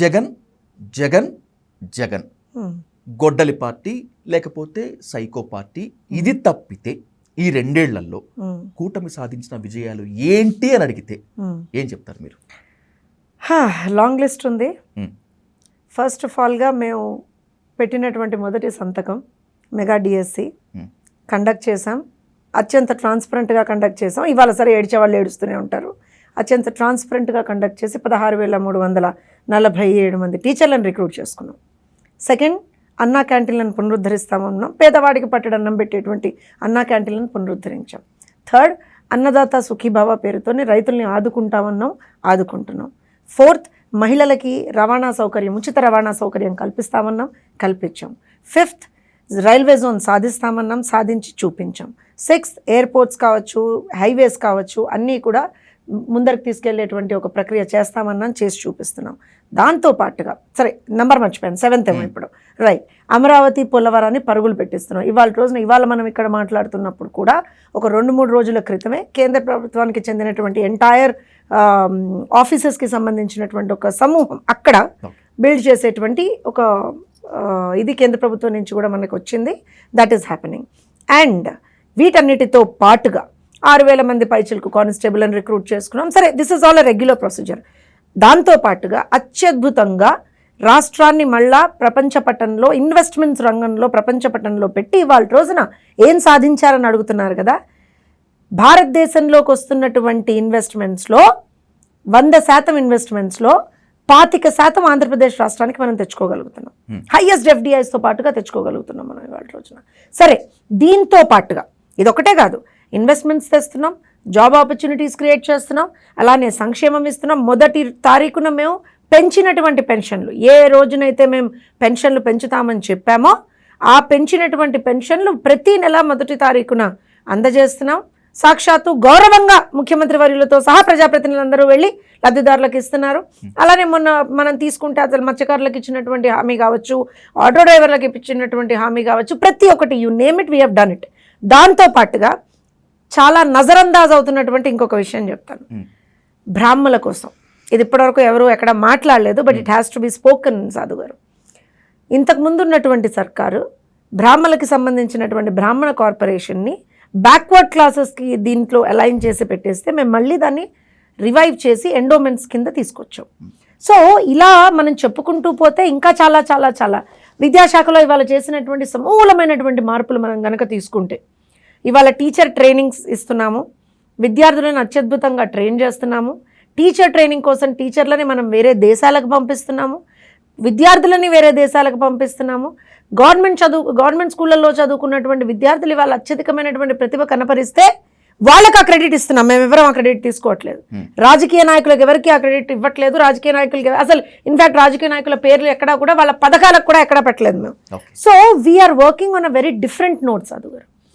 జగన్ జగన్ జగన్ గొడ్డలి పార్టీ లేకపోతే psycho party, ఇది తప్పితే ఈ 2 ఏళ్లలో కూటమి సాధించిన విజయాలు ఏంటి అని అడిగితే ఏం చెప్తారు మీరు? లాంగ్ లిస్ట్ ఉంది. ఫస్ట్ ఆఫ్ ఆల్గా మేము పెట్టినటువంటి మొదటి సంతకం మెగా డిఎస్సి కండక్ట్ చేసాం. అత్యంత ట్రాన్స్పరెంట్గా కండక్ట్ చేసాం. ఇవాళ సరే ఏడ్చే వాళ్ళు ఏడుస్తూనే ఉంటారు. అత్యంత ట్రాన్స్పరెంట్గా కండక్ట్ చేసి 16,347 మంది టీచర్లను రిక్రూట్ చేసుకున్నాం. సెకండ్, అన్నా క్యాంటీన్లను పునరుద్ధరిస్తామన్నాం. పేదవాడికి పట్టడన్నం పెట్టేటువంటి అన్నా క్యాంటీన్లను పునరుద్ధరించాం. థర్డ్, అన్నదాత సుఖీభావ పేరుతోని రైతుల్ని ఆదుకుంటామన్నాం, ఆదుకుంటున్నాం. ఫోర్త్, మహిళలకి రవాణా సౌకర్యం, ఉచిత రవాణా సౌకర్యం కల్పిస్తామన్నాం, కల్పించాం. ఫిఫ్త్, రైల్వే జోన్ సాధిస్తామన్నాం, సాధించి చూపించాం. సిక్స్త్, ఎయిర్పోర్ట్స్ కావచ్చు, హైవేస్ కావచ్చు, అన్నీ కూడా ముందరికి తీసుకెళ్లేటువంటి ఒక ప్రక్రియ చేస్తామన్నాం, చేసి చూపిస్తున్నాం. దాంతో పాటుగా సరే నెంబర్ మర్చిపోయాను, 7th ఏమో ఇప్పుడు రైట్, అమరావతి పోలవరాన్ని పరుగులు పెట్టిస్తున్నాం. ఇవాళ మనం ఇక్కడ మాట్లాడుతున్నప్పుడు కూడా ఒక 2-3 రోజుల క్రితమే కేంద్ర ప్రభుత్వానికి చెందినటువంటి ఎంటైర్ ఆఫీసెస్కి సంబంధించినటువంటి ఒక సమూహం అక్కడ బిల్డ్ చేసేటువంటి ఒక ఇది కేంద్ర ప్రభుత్వం నుంచి కూడా మనకు వచ్చింది. That is happening. అండ్ వీటన్నిటితో పాటుగా 6,000 మంది పైచిలకు కానిస్టేబుల్ని రిక్రూట్ చేసుకున్నాం. సరే, this is all a regular procedure. దాంతో పాటుగా అత్యద్భుతంగా రాష్ట్రాన్ని మళ్ళా ప్రపంచ పటంలో, ఇన్వెస్ట్మెంట్స్ రంగంలో ప్రపంచ పటంలో పెట్టి ఇవాళ రోజున ఏం సాధించారని అడుగుతున్నారు కదా. భారతదేశంలోకి వస్తున్నటువంటి ఇన్వెస్ట్మెంట్స్లో 100% ఇన్వెస్ట్మెంట్స్లో 25% ఆంధ్రప్రదేశ్ రాష్ట్రానికి మనం తెచ్చుకోగలుగుతున్నాం. హైయెస్ట్ ఎఫ్డిఐస్తో పాటుగా తెచ్చుకోగలుగుతున్నాం మనం ఇవాళ రోజున. సరే, దీంతో పాటుగా ఇదొకటే కాదు, ఇన్వెస్ట్మెంట్స్ తెస్తున్నాం, జాబ్ ఆపర్చునిటీస్ క్రియేట్ చేస్తున్నాం, అలానే సంక్షేమం ఇస్తున్నాం. 1వ తారీఖున మేము పెంచినటువంటి పెన్షన్లు, ఏ రోజునైతే మేము పెన్షన్లు పెంచుతామని చెప్పామో ఆ పెంచినటువంటి పెన్షన్లు ప్రతి నెల 1వ తారీఖున అందజేస్తున్నాం. సాక్షాత్తు గౌరవంగా ముఖ్యమంత్రి వర్యులతో సహా ప్రజాప్రతినిధులందరూ వెళ్ళి లబ్ధిదారులకు ఇస్తున్నారు. అలానే మొన్న మనం తీసుకుంటే అసలు మత్స్యకారులకు ఇచ్చినటువంటి హామీ కావచ్చు, ఆటో డ్రైవర్లకు ఇచ్చినటువంటి హామీ కావచ్చు, ప్రతి ఒక్కటి you name it, we have done it. దాంతో పాటుగా చాలా నజరందాజ్ అవుతున్నటువంటి ఇంకొక విషయం చెప్తాను. బ్రాహ్మణుల కోసం ఇది ఇప్పటివరకు ఎవరు ఎక్కడ మాట్లాడలేదు, but it has to be spoken. సాధు గారు, ఇంతకుముందు ఉన్నటువంటి సర్కారు బ్రాహ్మణులకి సంబంధించినటువంటి బ్రాహ్మణ కార్పొరేషన్ని బ్యాక్వర్డ్ క్లాసెస్కి దీంట్లో అలైన్ చేసి పెట్టేస్తే మేము మళ్ళీ దాన్ని రివైవ్ చేసి ఎండోమెంట్స్ కింద తీసుకొచ్చాం. సో ఇలా మనం చెప్పుకుంటూ పోతే ఇంకా చాలా చాలా చాలా విద్యాశాఖలో ఇవాళ చేసినటువంటి సమూలమైనటువంటి మార్పులు మనం కనుక తీసుకుంటే, ఇవాళ టీచర్ ట్రైనింగ్స్ ఇస్తున్నాము, విద్యార్థులను అత్యద్భుతంగా ట్రైన్ చేస్తున్నాము. టీచర్ ట్రైనింగ్ కోసం టీచర్లని మనం వేరే దేశాలకు పంపిస్తున్నాము, విద్యార్థులని వేరే దేశాలకు పంపిస్తున్నాము. గవర్నమెంట్ స్కూళ్ళల్లో చదువుకున్నటువంటి విద్యార్థులు ఇవాళ అత్యధికమైనటువంటి ప్రతిభ కనపరిస్తే వాళ్ళకి ఆ క్రెడిట్ ఇస్తున్నాం, మేము ఎవరం ఆ క్రెడిట్ తీసుకోవట్లేదు. రాజకీయ నాయకులకు ఎవరికి ఆ క్రెడిట్ ఇవ్వట్లేదు. రాజకీయ నాయకులకి అసలు ఇన్ఫాక్ట్ రాజకీయ నాయకుల పేర్లు ఎక్కడా కూడా వాళ్ళ పథకాలకు కూడా ఎక్కడా పెట్టలేదు మేము. So we are working on a very different note. Sadhu గారు,